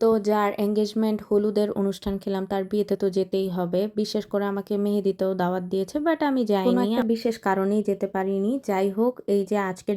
তো যার এঙ্গেজমেন্ট হলুদের অনুষ্ঠান খেলাম তার বিয়েতে তো যেতেই হবে। বিশেষ করে আমাকে মেহেদিতেও দাওয়াত দিয়েছে, বাট আমি যাইনি। কোনো একটা বিশেষ কারণেই যেতে পারিনি। যাই হোক, এই যে আজকের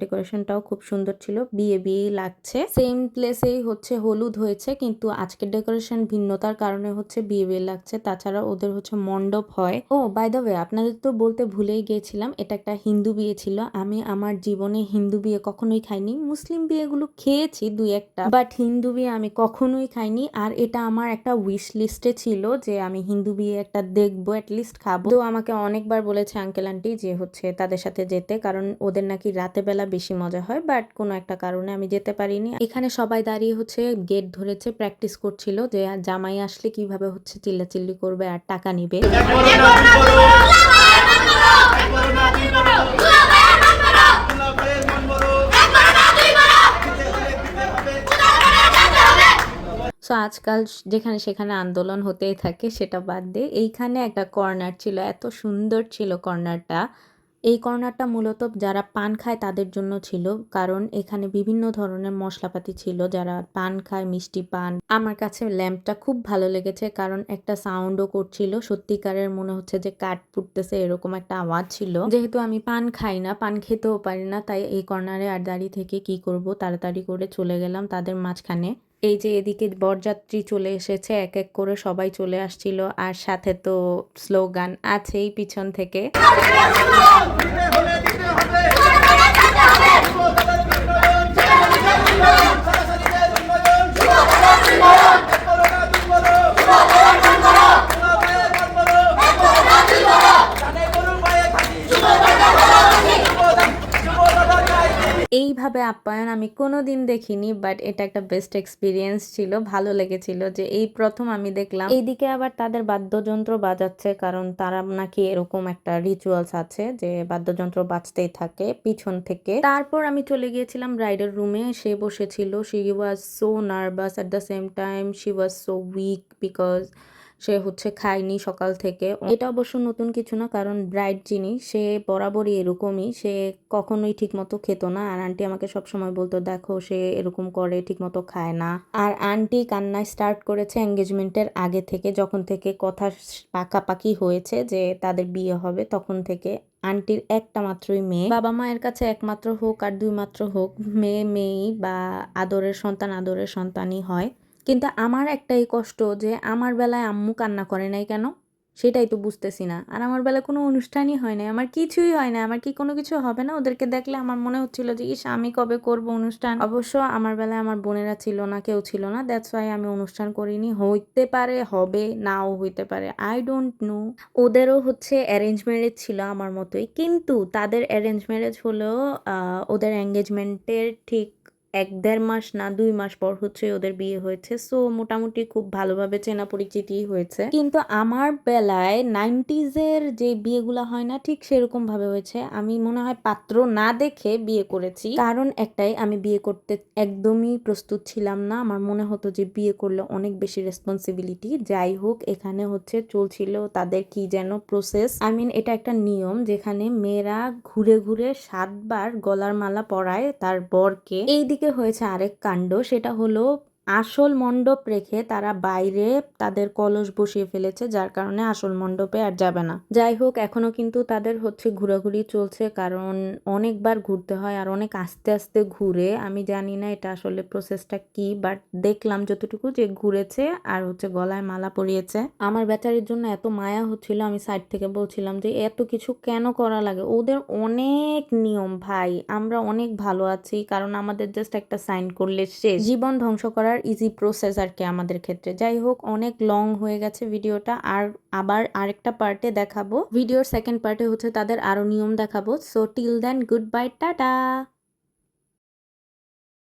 ডেকোরেশনটাও খুব সুন্দর ছিল। বিয়েই লাগছে। সেম প্লেসেই হচ্ছে হলুদ হয়েছে, কিন্তু আজকের ডেকোরেশন ভিন্নতার কারণে হচ্ছে বিয়ে লাগছে। তাছাড়া ওদের হচ্ছে মণ্ডপ হয়। ও বাই দ্য ওয়ে, আপনাদের তো বলতে ভুলেই গিয়েছিলাম, এটা একটা হিন্দু বিয়ে ছিল। আমি আমার জীবনে হিন্দু বিয়ে কখনোই খাইনি। মুসলিম বিয়েগুলো খেয়েছি দুই একটা, বাট হিন্দু বিয়ে আমি কখনোই খাইনি। আর এটা আমার একটা উইশ লিস্টে ছিল যে আমি হিন্দু বিয়ে একটা দেখবো, অ্যাটলিস্ট খাবো। তো আমাকে অনেকবার বলেছে আঙ্কেল আন্টি যে হচ্ছে তাদের সাথে যেতে, কারণ ওদের নাকি রাতে বেলা বেশি মজা হয়। বাট কোনো একটা কারণে আমি যেতে পারিনি। এখানে সবাই দাঁড়িয়ে হচ্ছে গেট ধরেছে, প্র্যাকটিস করছিল যে জামাই আসলে কিভাবে হচ্ছে চিল্লাচিল্লি করবে আর টাকা নিবে। সো আজকাল যেখানে সেখানে আন্দোলন হতেই থাকে, সেটা বাদ দিয়ে এইখানে একটা কর্নার ছিল, এত সুন্দর ছিল কর্নারটা। এই কর্নারটা মূলত যারা পান খায় তাদের জন্য ছিল, কারণ এখানে বিভিন্ন ধরনের মশলাপাতি ছিল। যারা পান খায়, মিষ্টি পান। আমার কাছে ল্যাম্পটা খুব ভালো লেগেছে, কারণ একটা সাউন্ডও করছিল, সত্যিকারের মনে হচ্ছে যে কাঠ ফুটতেছে, এরকম একটা আওয়াজ ছিল। যেহেতু আমি পান খাই না, পান খেতেও পারি না, তাই এই কর্নারে আর দাঁড়িয়ে থেকে কি করব, তাড়াতাড়ি করে চলে গেলাম তাদের মাঝখানে। এই যে এদিকে বরযাত্রী চলে এসেছে, এক এক করে সবাই চলে আসছিল, আর সাথে তো স্লোগান আছেই পিছন থেকে। এইভাবে আপ্যায়ন আমি কোনোদিন দেখিনি, বাট এটা একটা বেস্ট এক্সপিরিয়েন্স ছিল। ভালো লেগেছিল যে এই প্রথম আমি দেখলাম। এইদিকে আবার তাদের বাদ্যযন্ত্র বাজাচ্ছে, কারণ তারা নাকি এরকম একটা রিচুয়ালস আছে যে বাদ্যযন্ত্র বাজতেই থাকে পিছন থেকে। তারপর আমি চলে গিয়েছিলাম ব্রাইডের রুমে। সে বসেছিল, she was so nervous, at the same time she was so weak, because সে হচ্ছে খায়নি সকাল থেকে। এটা অবশ্য নতুন কিছু না, কারণ ব্রাইড যিনি সে বরাবরই এরকমই, সে কখনোই ঠিক মতো খেত না। আর আন্টি আমাকে সবসময় বলতো, দেখো সে এরকম করে, ঠিক মতো খায় না। আর আন্টি কান্নায় স্টার্ট করেছে এঙ্গেজমেন্টের আগে থেকে, যখন থেকে কথা পাকাপাকি হয়েছে যে তাদের বিয়ে হবে, তখন থেকে। আন্টির একটা মাত্রই মেয়ে, বাবা মায়ের কাছে একমাত্র হোক আর দুই মাত্র হোক, মেয়েই বা আদরের সন্তানই হয়। কিন্তু আমার একটাই কষ্ট যে আমার বেলায় আম্মু কান্না করে নাই কেন, সেটাই তো বুঝতেছি না। আর আমার বেলায় কোনো অনুষ্ঠানই হয় নাই, আমার কিছুই হয় না। আমার কি কোনো কিছু হবে না? ওদেরকে দেখলে আমার মনে হচ্ছিল যে ইস, আমি কবে করব অনুষ্ঠান। অবশ্য আমার বেলায় আমার বোনেরা ছিল না, কেউ ছিল না, দ্যাটস ওয়াই আমি অনুষ্ঠান করিনি। হইতে পারে হবে, নাও হইতে পারে, আই ডোন্ট নো। ওদেরও হচ্ছে অ্যারেঞ্জ ম্যারেজ ছিল আমার মতোই, কিন্তু তাদের অ্যারেঞ্জ ম্যারেজ হলেও ওদের এঙ্গেজমেন্টের ঠিক ১-১.৫ মাস না ২ মাস পর হচ্ছে ওদের বিয়ে হয়েছে। সো মোটামুটি খুব ভালোভাবে চেনা পরিচিতিই হয়েছে। কিন্তু আমার বেলায় 90s এর যে বিয়েগুলা হয় না, ঠিক সেরকম ভাবে হয়েছে। আমি মনে হয় পাত্র না দেখে বিয়ে করেছি, কারণ একটাই, আমি বিয়ে করতে একদমই প্রস্তুত ছিলাম না। আমার মনে হতো যে বিয়ে করলে অনেক বেশি রেসপন্সিবিলিটি। যাই হোক, এখানে হচ্ছে চলছিল তাদের কি যেন প্রসেস, আই মিন এটা একটা নিয়ম যেখানে মেয়েরা ঘুরে ঘুরে 7 বার গলার মালা পরায় তার বরকে। এইদিকে হয়েছে আরেক কাণ্ড, সেটা হলো আসল মণ্ডপ রেখে তারা বাইরে তাদের কলস বসিয়ে ফেলেছে, যার কারণে আসল মণ্ডপে আর যাবে না। যাই হোক, এখনো কিন্তু তাদের হচ্ছে ঘোরাঘুরি চলছে, কারণ অনেকবার ঘুরতে হয় আর অনেক আস্তে আস্তে ঘুরে। আমি জানি না এটা আসলে প্রসেসটা কি, বাট দেখলাম যতটুকু যে ঘুরেছে আর হচ্ছে গলায় মালা পরিয়েছে। আমার বেচারির জন্য এত মায়া হচ্ছিল, আমি সাইড থেকে বলছিলাম যে এত কিছু কেন করা লাগে, ওদের অনেক নিয়ম ভাই। আমরা অনেক ভালো আছি, কারণ আমাদের জাস্ট একটা সাইন করলে শেষ। জীবন ধ্বংস করার ইজি প্রসেস আর কি আমাদের ক্ষেত্রে। যাই হোক, অনেক লং হয়ে গেছে ভিডিওটা, আর আবার আরেকটা পার্টে দেখাবো। ভিডিওর সেকেন্ড পার্টে হচ্ছে তাদের আরো নিয়ম দেখাবো। So till then, good bye, tata.